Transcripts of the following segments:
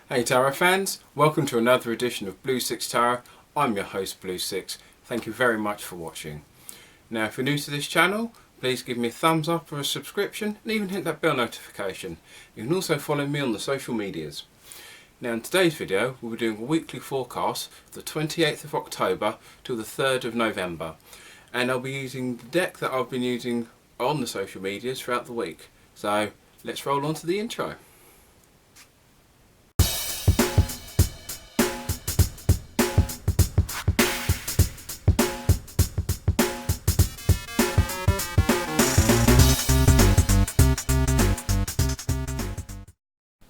Hey Tarot fans, welcome to another edition of Blue Sicx Tarot. I'm your host Blue Sicx. Thank you very much for watching. Now if you're new to this channel, please give me a thumbs up or a subscription and even hit that bell notification. You can also follow me on the social medias. Now in today's video we'll be doing a weekly forecast for the 28th of October till the 3rd of November. And I'll be using the deck that I've been using on the social medias throughout the week. So let's roll on to the intro.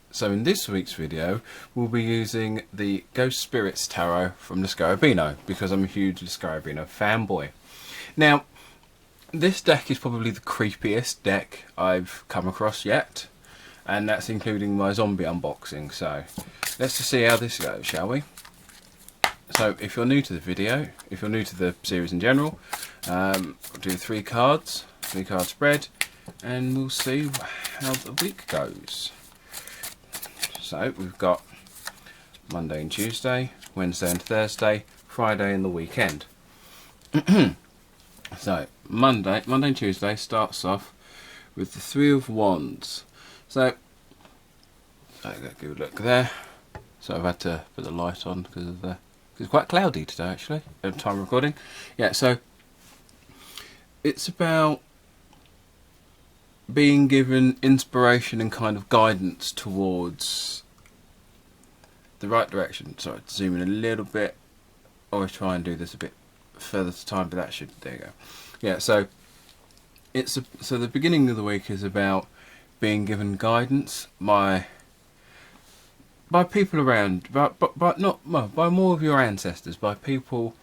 So in this week's video we'll be using the Ghost Spirits Tarot from the Scarabino because I'm a huge Scarabino fanboy. Now this deck is probably the creepiest deck I've come across yet, and that's including my zombie unboxing, so let's just see how this goes, shall we? So if you're new to the video, if you're new to the series in general, we'll do three card spread and we'll see how the week goes. So we've got Monday and Tuesday, Wednesday and Thursday, Friday and the weekend. So Monday and Tuesday starts off with the Three of Wands. So give a look there. So I've had to put the light on because it's quite cloudy today actually at the time of recording. Yeah, so it's about being given inspiration and kind of guidance towards the right direction. Sorry, zoom in a little bit. Always try and do this a bit further to time, but that should, there you go. Yeah, so so the beginning of the week is about being given guidance by people around, but not well, by more of your ancestors, by people,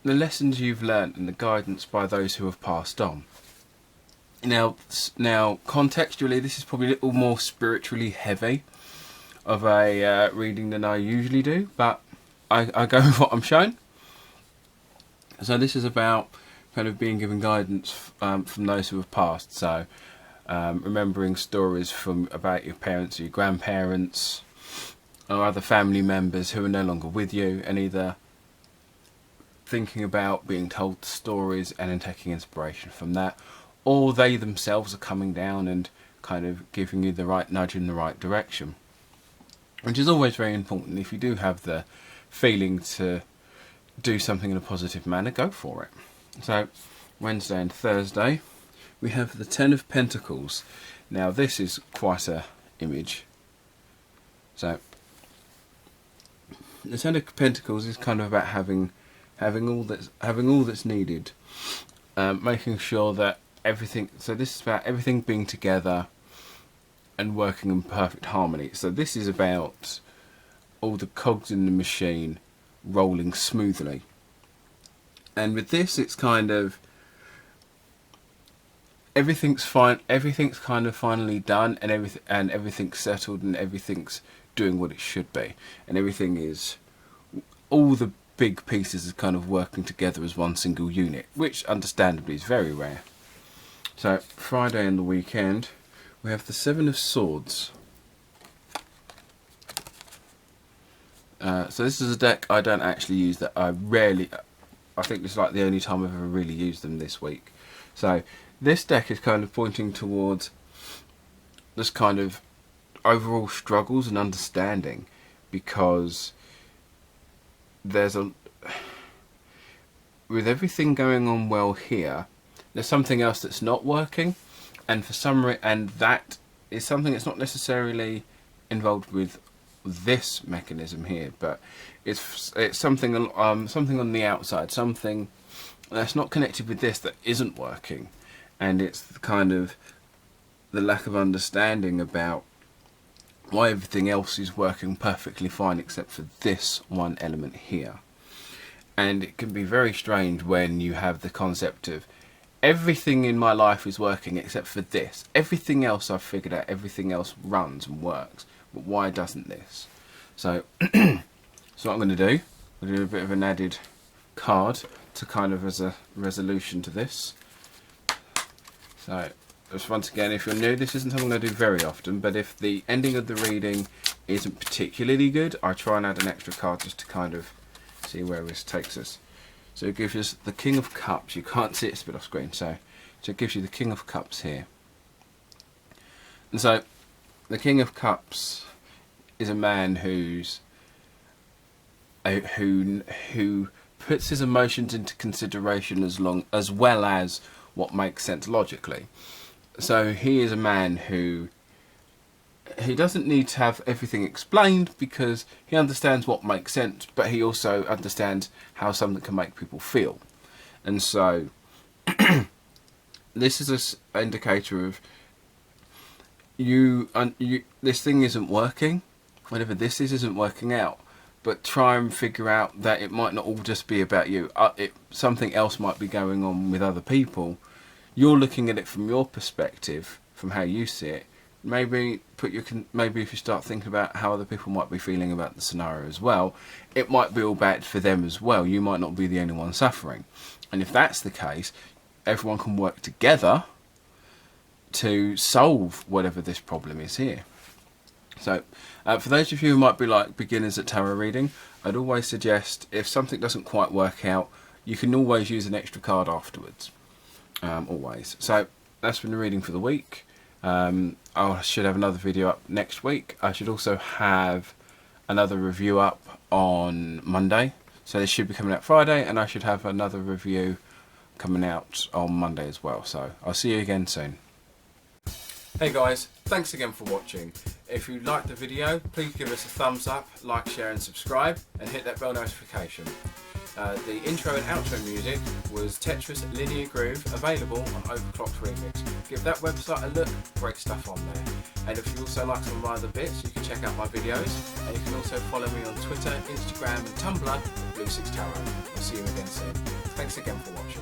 the lessons you've learnt and the guidance by those who have passed on. Now contextually this is probably a little more spiritually heavy of a reading than I usually do, but I go with what I'm shown. So this is about kind of being given guidance from those who have passed, so remembering stories about your parents or your grandparents or other family members who are no longer with you, and either thinking about being told stories and then taking inspiration from that, or they themselves are coming down and kind of giving you the right nudge in the right direction, which is always very important. If you do have the feeling to do something in a positive manner, go for it. So Wednesday and Thursday we have the Ten of Pentacles. Now this is quite a image. So the Ten of Pentacles is kind of about having all that's needed, making sure that everything, so this is about everything being together and working in perfect harmony. So this is about all the cogs in the machine rolling smoothly, and with this it's kind of everything's fine, everything's kind of finally done, and everything's settled, and everything's doing what it should be, and everything is, all the big pieces are kind of working together as one single unit, which understandably is very rare. So Friday and the weekend we have the Seven of Swords. So this is a deck I don't actually use, that I think this is like the only time I've ever really used them this week. So this deck is kind of pointing towards this kind of overall struggles and understanding, because there's with everything going on well here, there's something else that's not working, and that is something that's not necessarily involved with this mechanism here, but it's something on the outside, something that's not connected with this that isn't working, and it's kind of the lack of understanding about why everything else is working perfectly fine except for this one element here. And it can be very strange when you have the concept of everything in my life is working except for this. Everything else I've figured out, everything else runs and works, but why doesn't this? So, so what I'm going to do, I'm going to do a bit of an added card to kind of as a resolution to this. So Just once again, if you're new, this isn't something I do very often, but if the ending of the reading isn't particularly good, I try and add an extra card just to kind of see where this takes us. So it gives us the King of Cups. You can't see it, it's a bit off screen, so it gives you the King of Cups here. And so the King of Cups is a man who puts his emotions into consideration as well as what makes sense logically. So he is a man who he doesn't need to have everything explained because he understands what makes sense, but he also understands how something can make people feel. And so this is an indicator of this thing isn't working, whatever this isn't working out, but try and figure out that it might not all just be about you. Something else might be going on with other people. You're looking at it from your perspective, from how you see it. Maybe if you start thinking about how other people might be feeling about the scenario as well, it might be all bad for them as well. You might not be the only one suffering. And if that's the case, everyone can work together to solve whatever this problem is here. So for those of you who might be like beginners at tarot reading, I'd always suggest if something doesn't quite work out, you can always use an extra card afterwards. Always. So that's been the reading for the week. I should have another video up next week. I should also have another review up on Monday. So this should be coming out Friday, and I should have another review coming out on Monday as well. So I'll see you again soon. Hey guys, thanks again for watching. If you liked the video, please give us a thumbs up, like, share and subscribe, and hit that bell notification. The intro and outro music was Tetris Linear Groove, available on Oct-3rd Remix. Give that website a look, great stuff on there. And if you also like some of my other bits, you can check out my videos, and you can also follow me on Twitter, Instagram and Tumblr, Sicx Tarot. I'll see you again soon. Thanks again for watching.